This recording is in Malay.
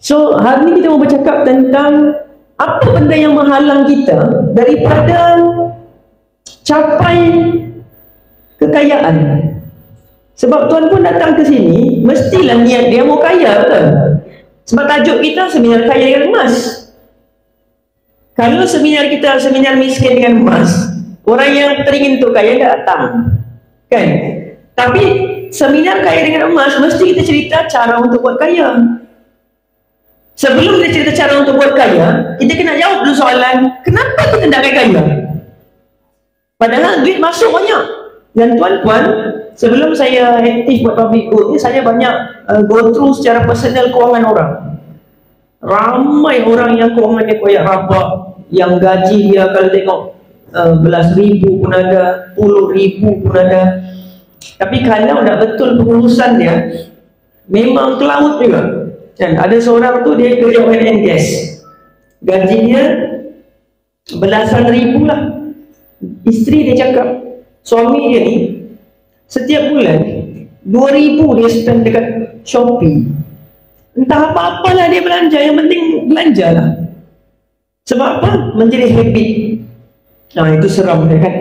So hari ni kita mau bercakap tentang apa benda yang menghalang kita daripada capai kekayaan. Sebab tuan pun datang ke sini mestilah niat dia mau kaya, betul? Sebab tajuk kita seminar kaya dengan emas. Kalau seminar kita seminar miskin dengan emas, orang yang teringin untuk kaya tak datang, kan? Tapi seminar kaya dengan emas mesti kita cerita cara untuk buat kaya. Sebelum kita cerita cara untuk buat kaya, kita kena jawab dulu soalan, kenapa kita nak kaya? Padahal duit masuk banyak. Dan tuan-tuan, sebelum saya aktif buat public good ni, saya banyak go through secara personal kewangan orang. Ramai orang yang kewangannya koyak rabak, yang gaji dia kalau tengok belas ribu pun ada, puluh ribu pun ada. Tapi kalau nak betul pengurusan dia, memang ke laut juga. Dan ada seorang tu dia kerja oil and gas, gajinya belasan ribu lah. Isteri dia cakap, suami dia ni setiap bulan 2,000 dia spend dekat Shopee. Entah apa-apalah dia belanja, yang penting belanja lah. Sebab apa? Menjadi habit. Nah itu seram dia kan.